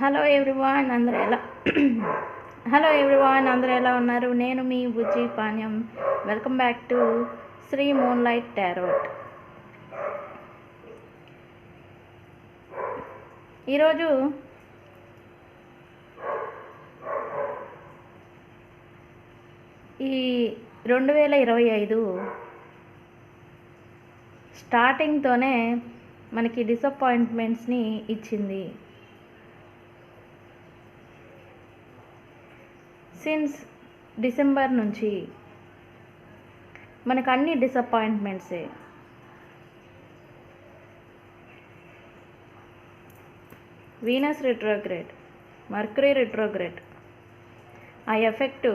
Hello everyone అందరూ ఎలా hello everyone అందరూ ఎలా ఉన్నారు? నేను మీ Bujji Panyam. Welcome back to Sri moonlight tarot. ఈరోజు ఈ 2025 స్టార్టింగ్తోనే మనకి డిసప్పాయింట్మెంట్స్ని ఇచ్చింది. సిన్స్ డిసెంబర్ నుంచి మనకు అన్ని డిసప్పాయింట్మెంట్సే. వీనస్ రిట్రోగ్రేడ్, మర్క్యూరీ రిట్రోగ్రేడ్, ఆ ఎఫెక్ట్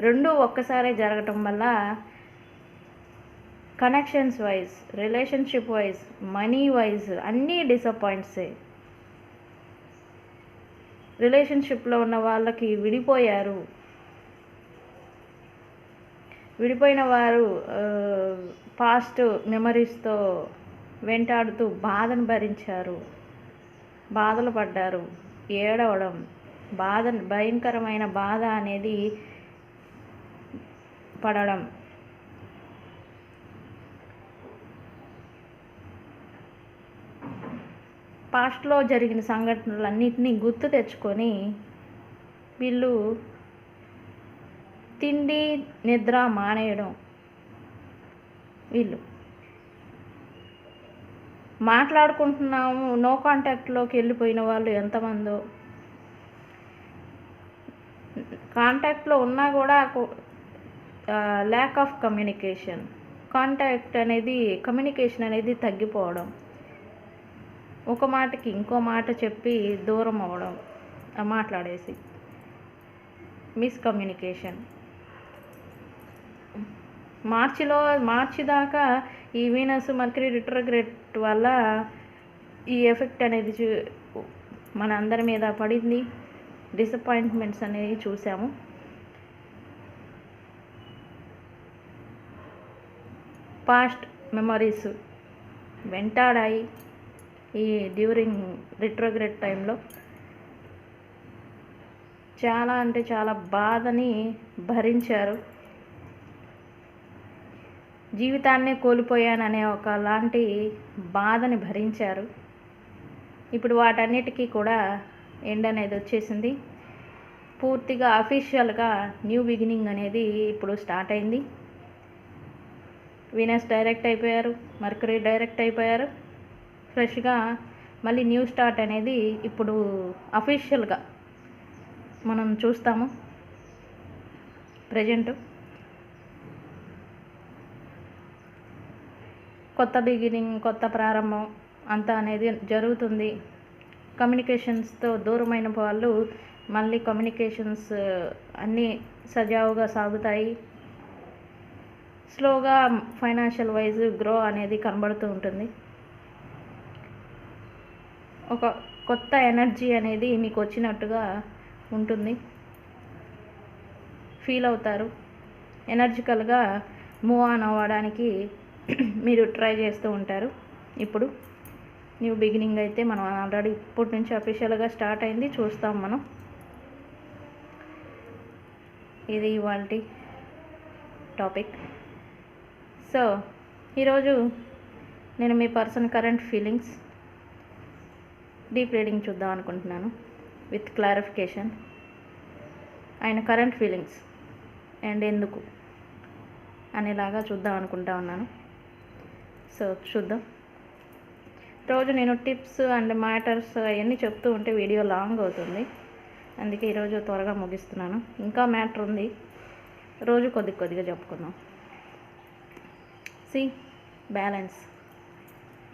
రెండు ఒక్కసారే జరగటం వల్ల connections wise, relationship wise, money wise అన్నీ డిసప్పాయింట్సే. రిలేషన్షిప్లో ఉన్న వాళ్ళకి విడిపోయిన వారు పాస్ట్ మెమరీస్తో వెంటాడుతూ బాధను భరించారు, బాధలు పడ్డారు, ఏడవడం, భయంకరమైన బాధ అనేది పడడం. పాస్ట్లో జరిగిన సంఘటనలన్నింటినీ గుర్తు తెచ్చుకొని వీళ్ళు తిండి నిద్ర మానేయడం. వీళ్ళు మాట్లాడుకుంటున్నాము, నో కాంటాక్ట్లోకి వెళ్ళిపోయిన వాళ్ళు ఎంతమందో, కాంటాక్ట్లో ఉన్నా కూడా ల్యాక్ ఆఫ్ కమ్యూనికేషన్, కమ్యూనికేషన్ అనేది తగ్గిపోవడం, ఒక మాటకి ఇంకో మాట చెప్పి దూరం అవ్వడం, మాట్లాడేసి మిస్కమ్యూనికేషన్. మార్చి దాకా ఈ వీనస్ మర్క్యూరీ రిట్రోగ్రేడ్ వల్ల ఈ ఎఫెక్ట్ అనేది మన అందరి మీద పడింది. డిసప్పాయింట్మెంట్స్ అనేవి చూసాము. పాస్ట్ మెమరీస్ వెంటాడాయి. ఈ డ్యూరింగ్ రిట్రోగ్రేడ్ టైంలో చాలా అంటే చాలా బాధని భరించారు. జీవితాన్నే కోల్పోయాననే ఒకలాంటి బాధని భరించారు. ఇప్పుడు వాటన్నిటికీ కూడా ఎండ్ అనేది వచ్చేసింది. పూర్తిగా అఫీషియల్గా న్యూ బిగినింగ్ అనేది ఇప్పుడు స్టార్ట్ అయింది. వీనస్ డైరెక్ట్ అయిపోయారు, మర్క్యూరీ డైరెక్ట్ అయిపోయారు. ఫ్రెష్గా మళ్ళీ న్యూ స్టార్ట్ అనేది ఇప్పుడు అఫీషియల్గా మనం చూస్తాము. ప్రజెంట్ కొత్త బిగినింగ్, కొత్త ప్రారంభం అంతా అనేది జరుగుతుంది. కమ్యూనికేషన్స్తో దూరమైన వాళ్ళు మళ్ళీ కమ్యూనికేషన్స్ అన్నీ సజావుగా సాగుతాయి. స్లోగా ఫైనాన్షియల్ వైజ్ గ్రో అనేది కనబడుతూ ఉంటుంది. ఒక కొత్త ఎనర్జీ అనేది మీకు వచ్చినట్టుగా ఉంటుంది. ఫీల్ అవుతారు. ఎనర్జికల్గా మూవ్ ఆన్ అవ్వడానికి మీరు ట్రై చేస్తూ ఉంటారు. ఇప్పుడు న్యూ బిగినింగ్ అయితే మనం ఆల్రెడీ ఇప్పటి నుంచి అఫీషియల్గా స్టార్ట్ అయింది, చూస్తాం మనం. ఇది ఇవాల్టి టాపిక్. సో ఈరోజు నేను మీ person current feelings deep reading చూద్దాం అనుకుంటున్నాను, విత్ క్లారిఫికేషన్. ఆయన కరెంట్ ఫీలింగ్స్ అండ్ ఎందుకు అనేలాగా చూద్దాం అనుకుంటా ఉన్నాను. సో చూద్దాం. రోజు నేను టిప్స్ అండ్ మ్యాటర్స్ అవన్నీ చెప్తూ ఉంటే వీడియో లాంగ్ అవుతుంది, అందుకే ఈరోజు త్వరగా ముగిస్తున్నాను. ఇంకా మ్యాటర్ ఉంది, రోజు కొద్దిగా చెప్పుకుందాం. సి balance,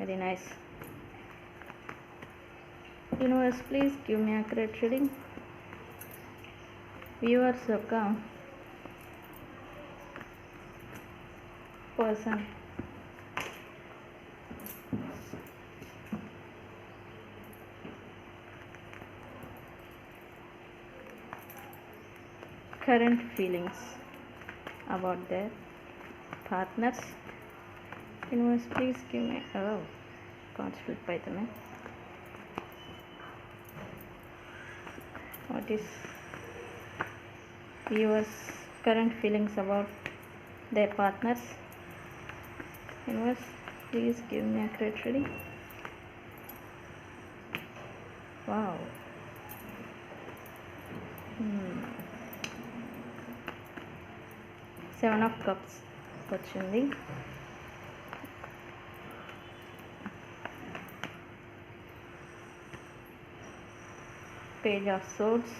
very nice. Universe please give me accurate reading. Viewers యొక్క person current feelings about their partners. Universe please give me cards flip అవుతున్నాయి. What is viewers' current feelings about their partners? Universe, please give me accurate reading. Wow. Seven of Cups వచ్చింది. Page of Swords,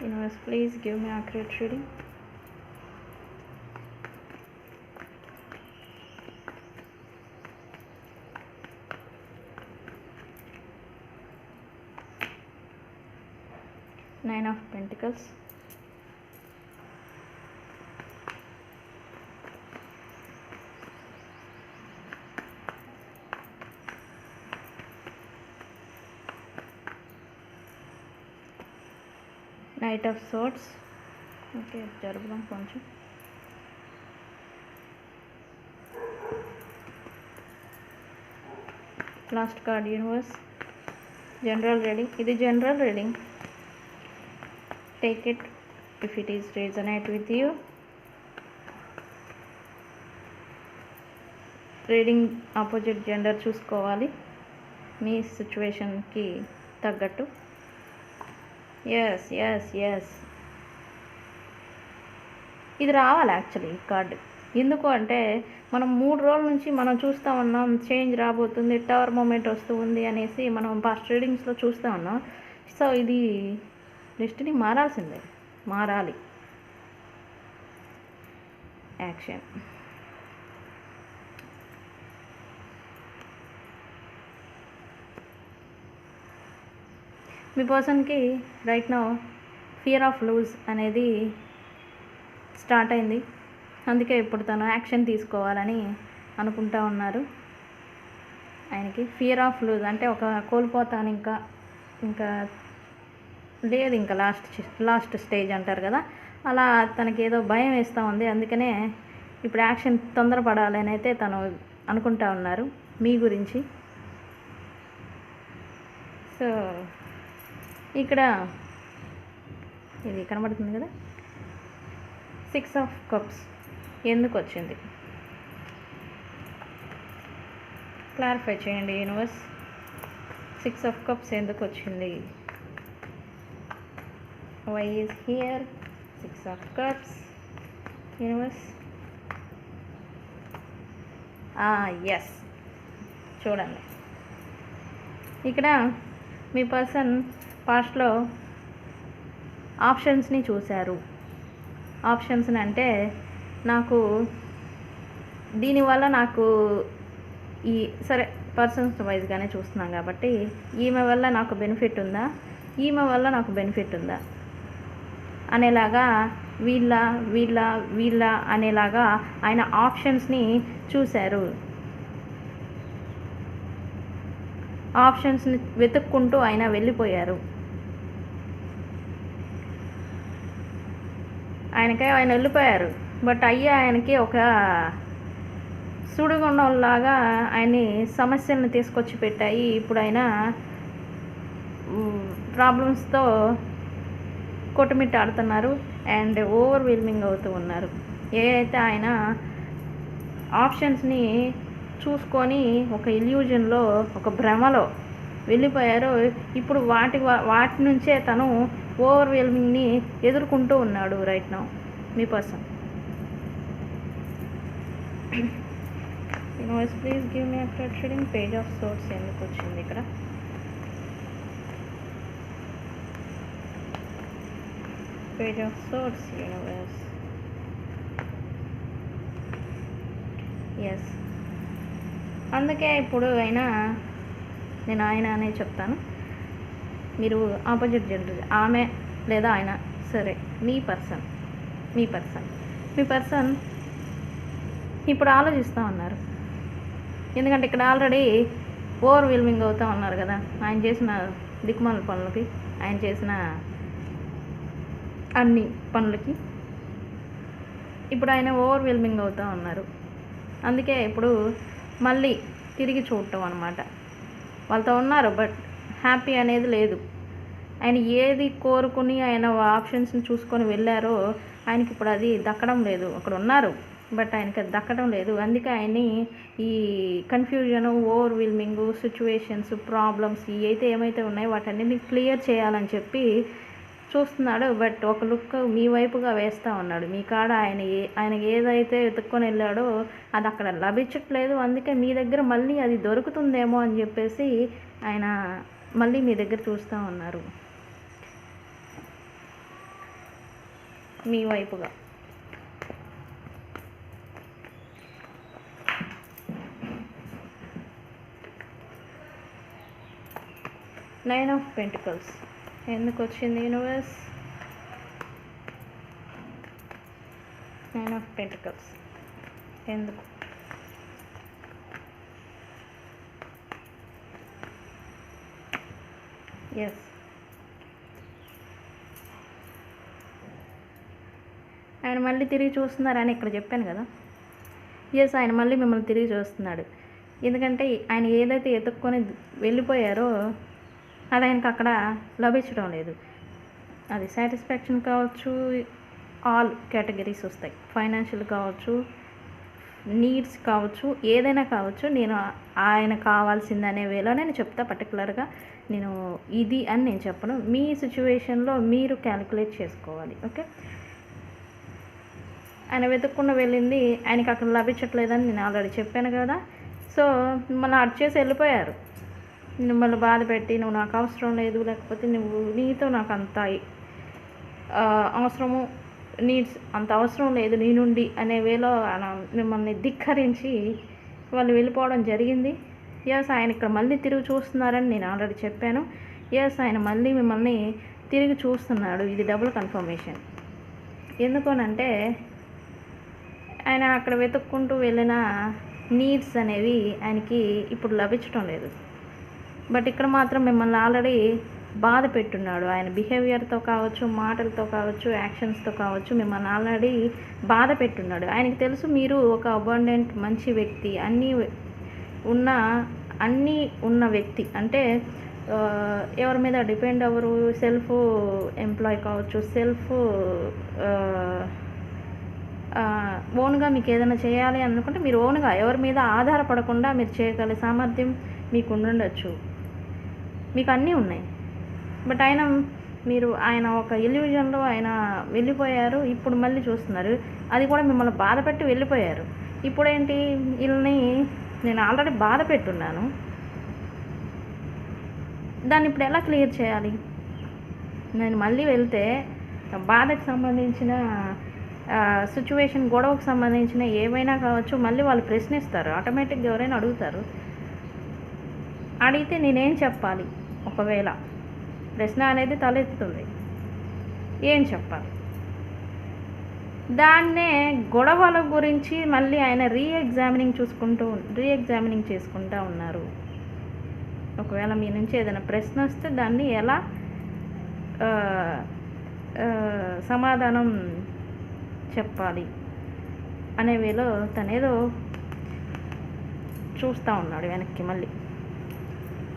Universe, please give me accurate reading. Nine of Pentacles, Knight of Swords. Okay, జరుపుదాం కొంచెం. Last card universe, general reading. ఇది general reading. Take it if it is resonate with you. Reading opposite gender చూసుకోవాలి మీ సిచ్యువేషన్కి తగ్గట్టు. Yes yes yes, ఇది రావాలి actually ఈ కార్డు. ఎందుకు అంటే మనం 3 రోజుల నుంచి మనం చూస్తూ ఉన్నాం చేంజ్ రాబోతుంది, టవర్ మూమెంట్ వస్తూ ఉంది అనేసి మనం పాస్ట్ రీడింగ్స్లో చూస్తూ ఉన్నాం. సో ఇది డెస్టినీ మారాల్సిందే, మారాలి. యాక్షన్. మీ పర్సన్కి right now fear of lose అనేది స్టార్ట్ అయింది. అందుకే ఇప్పుడు తను యాక్షన్ తీసుకోవాలని అనుకుంటా ఉన్నారు. ఆయనకి ఫియర్ ఆఫ్ లూజ్ అంటే ఒక కోల్పోతాను, ఇంకా లేదు, ఇంకా లాస్ట్ స్టేజ్ అంటారు కదా, అలా తనకి ఏదో భయం వేస్తూ ఉంది. అందుకనే ఇప్పుడు యాక్షన్ తొందరపడాలని అయితే తను అనుకుంటా ఉన్నారు మీ గురించి. సో ఇక్కడ ఇది కనబడుతుంది కదా, 6 of Cups ఎందుకు వచ్చింది క్లారిఫై చేయండి యూనివర్స్. 6 of Cups ఎందుకు వచ్చింది? Why is here 6 of Cups universe? Yes, చూడండి ఇక్కడ మీ పర్సన్ పాస్ట్లో ఆప్షన్స్ని చూశారు. ఆప్షన్స్ని అంటే నాకు దీనివల్ల నాకు ఈ సరే పర్సన్స్ వైజ్గానే చూస్తున్నాం కాబట్టి ఈమె వల్ల నాకు బెనిఫిట్ ఉందా, ఈమె వల్ల నాకు బెనిఫిట్ ఉందా అనేలాగా, వీళ్ళ వీళ్ళ వీళ్ళ అనేలాగా ఆయన ఆప్షన్స్ని చూశారు. ఆప్షన్స్ని వెతుక్కుంటూ ఆయన వెళ్ళిపోయారు. ఆయన వెళ్ళిపోయారు. బట్ ఆయనకి ఒక సుడిగుండంలాగా ఆయన్ని సమస్యలను తీసుకొచ్చి పెట్టాయి. ఇప్పుడు ఆయన ప్రాబ్లమ్స్తో కొట్టుమిట్టాడుతున్నారు అండ్ ఓవర్వెల్మింగ్ అవుతూ ఉన్నారు. ఏదైతే ఆయన ఆప్షన్స్ని చూసుకొని ఒక ఇల్యూజన్లో, ఒక భ్రమలో వెళ్ళిపోయారో, ఇప్పుడు వాటి నుంచే తను ఓవర్వెల్మింగ్ని ఎదుర్కొంటూ ఉన్నాడు రైట్ నౌ మీ person. Universe, please give me accurate reading. Page of swords ఎందుకు వచ్చింది ఇక్కడ? Page of swords universe. Yes, అందుకే ఇప్పుడు నేను ఆయన అనే చెప్తాను, మీరు ఆపోజిట్ జెండర్, ఆమె లేదా ఆయన, సరే మీ పర్సన్ ఇప్పుడు ఆలోచిస్తూ ఉన్నారు. ఎందుకంటే ఇక్కడ ఆల్రెడీ ఓవర్వెల్మింగ్ అవుతూ ఉన్నారు కదా ఆయన చేసిన దిక్కుమాల పనులకి, ఆయన చేసిన అన్ని పనులకి. ఇప్పుడు ఆయన ఓవర్వెల్మింగ్ అవుతూ ఉన్నారు. అందుకే ఇప్పుడు మళ్ళీ తిరిగి చూడటం అనమాట. వాళ్ళతో ఉన్నారు, బట్ హ్యాపీ అనేది లేదు. ఆయన ఏది కోరుకుని ఆయన ఆప్షన్స్ని చూసుకొని వెళ్ళారో ఆయనకి ఇప్పుడు అది దక్కడం లేదు. అక్కడ ఉన్నారు, బట్ ఆయనకి అది దక్కడం లేదు. అందుకే ఆయన్ని ఈ కన్ఫ్యూజను, ఓవర్వెల్మింగ్ సిచ్యువేషన్స్, ప్రాబ్లమ్స్ అయితే ఏమైతే ఉన్నాయో వాటన్నిటిని క్లియర్ చేయాలని చెప్పి చూస్తున్నాడు. బట్ ఒక లుక్ మీ వైపుగా వేస్తూ ఉన్నాడు. మీ కాడ ఆయనకి ఏదైతే వెతుక్కొని వెళ్ళాడో అది అక్కడ లభించట్లేదు. అందుకే మీ దగ్గర మళ్ళీ అది దొరుకుతుందేమో అని చెప్పేసి ఆయన మళ్ళీ మీ దగ్గర చూస్తూ ఉన్నారు, మీ వైపుగా. నైన్ ఆఫ్ పెంటికల్స్ ఎందుకు వచ్చింది యూనివర్స్? నైన్ ఆఫ్ పెంటికల్స్ ఎందుకు? ఎస్, ఆయన మళ్ళీ తిరిగి చూస్తున్నారని ఇక్కడ చెప్పాను కదా. ఎస్, ఆయన మళ్ళీ మిమ్మల్ని తిరిగి చూస్తున్నాడు. ఎందుకంటే ఆయన ఏదైతే ఎత్తుక్కొని వెళ్ళిపోయారో అది ఆయనకు అక్కడ లభించడం లేదు. అది సాటిస్ఫాక్షన్ కావచ్చు, ఆల్ కేటగిరీస్ వస్తాయి. ఫైనాన్షియల్ కావచ్చు, నీడ్స్ కావచ్చు, ఏదైనా కావచ్చు. నేను ఆయన కావాల్సిందనే వేలో నేను చెప్తా. పర్టికులర్గా నేను ఇది అని నేను చెప్పను. మీ సిచ్యువేషన్లో మీరు క్యాలిక్యులేట్ చేసుకోవాలి. ఓకే, ఆయన వెతుక్కుండా వెళ్ళింది ఆయనకి అక్కడ లభించట్లేదని నేను ఆల్రెడీ చెప్పాను కదా. సో మిమ్మల్ని అటు చేసి వెళ్ళిపోయారు. మిమ్మల్ని బాధ పెట్టి నువ్వు నాకు అవసరం లేదు, లేకపోతే నువ్వు నీతో నాకు అంత అవసరము, నీడ్స్ అంత అవసరం లేదు నీ నుండి అనే వేలో మిమ్మల్ని ధిక్కరించి వాళ్ళు వెళ్ళిపోవడం జరిగింది. ఎస్, ఆయన ఇక్కడ మళ్ళీ తిరిగి చూస్తున్నారని నేను ఆల్రెడీ చెప్పాను. ఎస్, ఆయన మళ్ళీ మిమ్మల్ని తిరిగి చూస్తున్నాడు. ఇది డబుల్ కన్ఫర్మేషన్. ఎందుకనంటే ఆయన అక్కడ వెతుక్కుంటూ వెళ్ళిన నీడ్స్ అనేవి ఆయనకి ఇప్పుడు లభించడం లేదు. బట్ ఇక్కడ మాత్రం మిమ్మల్ని ఆల్రెడీ బాధ పెట్టున్నాడు. ఆయన బిహేవియర్తో కావచ్చు, మాటలతో కావచ్చు, యాక్షన్స్తో కావచ్చు మిమ్మల్ని ఆల్రెడీ బాధ పెట్టున్నాడు. ఆయనకి తెలుసు మీరు ఒక అబండెంట్ మంచి వ్యక్తి, అన్నీ ఉన్న వ్యక్తి. అంటే ఎవరి మీద డిపెండ్ అవ్వరు, సెల్ఫ్ ఎంప్లాయ్ కావచ్చు, సెల్ఫ్ ఓన్గా మీకు ఏదైనా చేయాలి అనుకుంటే మీరు ఓన్గా ఎవరి మీద ఆధారపడకుండా మీరు చేయగల సామర్థ్యం మీకు ఉండొచ్చు. మీకు అన్నీ ఉన్నాయి. బట్ ఆయన ఒక ఇల్యూజన్లో ఆయన వెళ్ళిపోయారు. ఇప్పుడు మళ్ళీ చూస్తున్నారు. అది కూడా మిమ్మల్ని బాధ పెట్టి వెళ్ళిపోయారు. ఇప్పుడేంటి, వీళ్ళని నేను ఆల్రెడీ బాధ పెట్టున్నాను, దాన్ని ఇప్పుడు ఎలా క్లియర్ చేయాలి? నేను మళ్ళీ వెళ్తే బాధకు సంబంధించిన సిచ్యువేషన్, గొడవకు సంబంధించిన ఏమైనా కావచ్చు మళ్ళీ వాళ్ళు ప్రశ్నిస్తారు. ఆటోమేటిక్గా ఎవరైనా అడుగుతారు. అడిగితే నేనేం చెప్పాలి? ఒకవేళ ప్రశ్న అనేది తలెత్తుతుంది, ఏం చెప్పాలి? దాన్నే గొడవల గురించి మళ్ళీ ఆయన రీఎగ్జామినింగ్ చేసుకుంటూ ఉన్నారు. ఒకవేళ మీ నుంచి ఏదైనా ప్రశ్న వస్తే దాన్ని ఎలా సమాధానం చెప్పాలి అనే వేలో తనేదో చూస్తూ ఉన్నాడు వెనక్కి. మళ్ళీ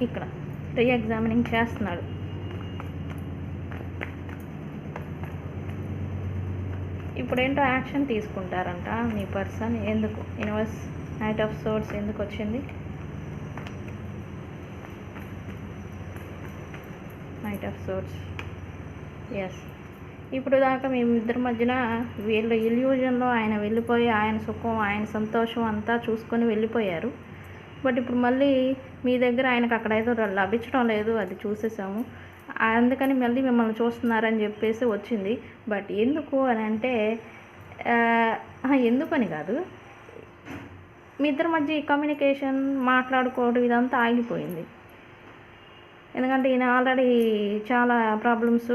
ఇక్కడ రీఎగ్జామినింగ్ చేస్తున్నాడు. ఇప్పుడేంటో యాక్షన్ తీసుకుంటారంట మీ పర్సన్. ఎందుకు యూనివర్స్ నైట్ ఆఫ్ సోర్స్ ఎందుకు వచ్చింది? Knight of swords. ఎస్, ఇప్పుడు దాకా మేము ఇద్దరి మధ్యన వీళ్ళ ఇల్యూజన్లో ఆయన వెళ్ళిపోయి ఆయన సుఖం, ఆయన సంతోషం అంతా చూసుకొని వెళ్ళిపోయారు. బట్ ఇప్పుడు మళ్ళీ మీ దగ్గర ఆయనకు అక్కడ ఏదో లభించడం లేదు, అది చూసేసాము. అందుకని మళ్ళీ మిమ్మల్ని చూస్తున్నారని చెప్పేసి వచ్చింది. బట్ ఎందుకు అని అంటే, ఎందుకని కాదు, మీ ఇద్దరి మధ్య కమ్యూనికేషన్, మాట్లాడుకోవడం ఇదంతా ఆగిపోయింది. ఎందుకంటే ఈయన ఆల్రెడీ చాలా ప్రాబ్లమ్స్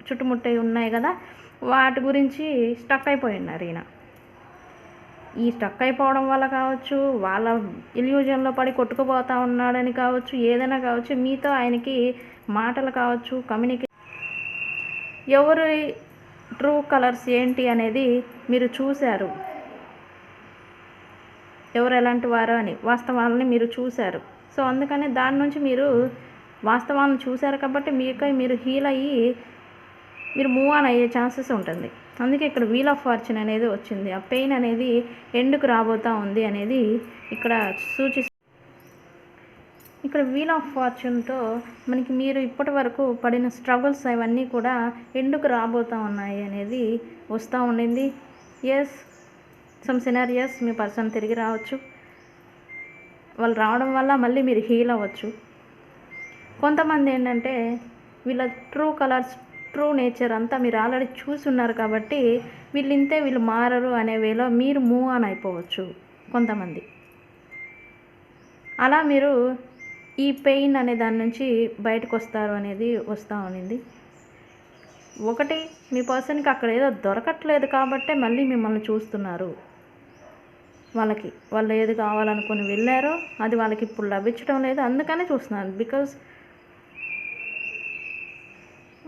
చుట్టుముట్టయి ఉన్నాయి కదా, వాటి గురించి స్టక్ అయిపోయి ఉన్నారు ఈయన. ఈ స్టక్ అయిపోవడం వల్ల కావచ్చు, వాళ్ళ ఇల్యూజన్లో పడి కొట్టుకుపోతూ ఉన్నాడని కావచ్చు, ఏదైనా కావచ్చు, మీతో ఆయనకి మాటలు కావచ్చు, ట్రూ కలర్స్ ఏంటి అనేది మీరు చూశారు, ఎవరు ఎలాంటి వారో అని వాస్తవాలని మీరు చూశారు. సో అందుకని దాని నుంచి మీరు వాస్తవాలను చూశారు కాబట్టి మీకై మీరు హీల్ అయ్యి మీరు మూవ్ ఆన్ అయ్యే ఛాన్సెస్ ఉంటుంది. అందుకే ఇక్కడ వీల్ ఆఫ్ ఫార్చ్యూన్ అనేది వచ్చింది. ఆ పెయిన్ అనేది ఎండుకు రాబోతూ ఉంది అనేది ఇక్కడ ఇక్కడ వీల్ ఆఫ్ ఫార్చ్యూన్తో మనకి మీరు ఇప్పటి వరకు పడిన స్ట్రగుల్స్ అవన్నీ కూడా ఎండుకు రాబోతూ ఉన్నాయి అనేది వస్తూ ఉండింది. ఎస్, సమ్ సినారియస్ మీ పర్సన్ తిరిగి రావచ్చు. వాళ్ళు రావడం వల్ల మళ్ళీ మీరు హీల్ అవ్వచ్చు. కొంతమంది ఏంటంటే వీళ్ళ ట్రూ కలర్స్, ట్రూ నేచర్ అంతా మీరు ఆల్రెడీ చూసున్నారు కాబట్టి వీళ్ళు ఇంతే, వీళ్ళు మారరు అనే వేలో మీరు మూవ్ ఆన్ అయిపోవచ్చు. కొంతమంది అలా మీరు ఈ పెయిన్ అనే దాని నుంచి బయటకు వస్తారు అనేది వస్తూ ఉండింది. ఒకటి, మీ పర్సన్కి అక్కడ ఏదో దొరకట్లేదు కాబట్టే మళ్ళీ మిమ్మల్ని చూస్తున్నారు. వాళ్ళు ఏది కావాలనుకుని వెళ్ళారో అది వాళ్ళకి ఇప్పుడు లభించడం లేదు, అందుకనే చూస్తున్నారు. బికాజ్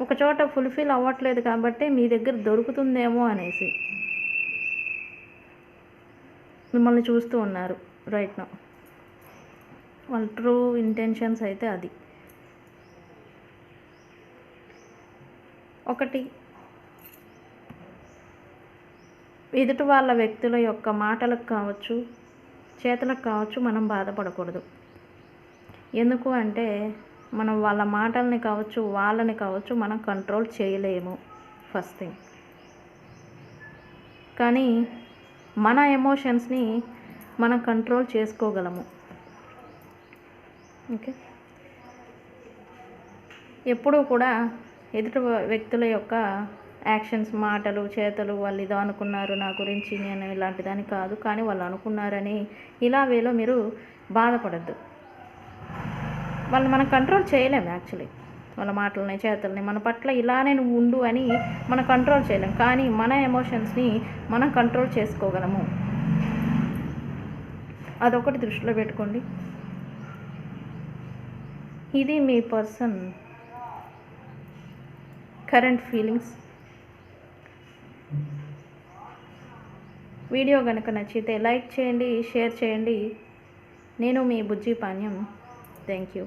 ఒక చోట ఫుల్ఫిల్ అవ్వట్లేదు కాబట్టి మీ దగ్గర దొరుకుతుందేమో అనేసి మిమ్మల్ని చూస్తూ ఉన్నారు రైట్ నౌ. వాళ్ళ ట్రూ ఇంటెన్షన్స్ అయితే అది. ఒకటి, ఎదుటి వాళ్ళ వ్యక్తుల యొక్క మాటలకు కావచ్చు, చేతలకు కావచ్చు మనం బాధపడకూడదు. ఎందుకు అంటే మనం వాళ్ళ మాటల్ని కావచ్చు, వాళ్ళని కావచ్చు మనం కంట్రోల్ చేయలేము ఫస్ట్ థింగ్. కానీ మన ఎమోషన్స్ని మనం కంట్రోల్ చేసుకోగలము. ఓకే, ఎప్పుడూ కూడా ఎదుటి వ్యక్తుల యొక్క యాక్షన్స్, మాటలు, చేతలు, వాళ్ళు ఇదో అనుకున్నారు నా గురించి, నేను ఇలాంటిదని కాదు కానీ వాళ్ళు అనుకున్నారని ఇలా వేలో మీరు బాధపడద్దు. వాళ్ళు మనం కంట్రోల్ చేయలేము యాక్చువల్లీ. వాళ్ళ మాటలని, చేతల్ని మన పట్ల ఇలానే నువ్వు ఉండు అని మనం కంట్రోల్ చేయలేం. కానీ మన ఎమోషన్స్ని మనం కంట్రోల్ చేసుకోగలము. అదొకటి దృష్టిలో పెట్టుకోండి. ఇది మీ పర్సన్ కరెంట్ ఫీలింగ్స్. వీడియో కనుక నచ్చితే లైక్ చేయండి, షేర్ చేయండి. నేను మీ బుజ్జి పాణ్యం. Thank you.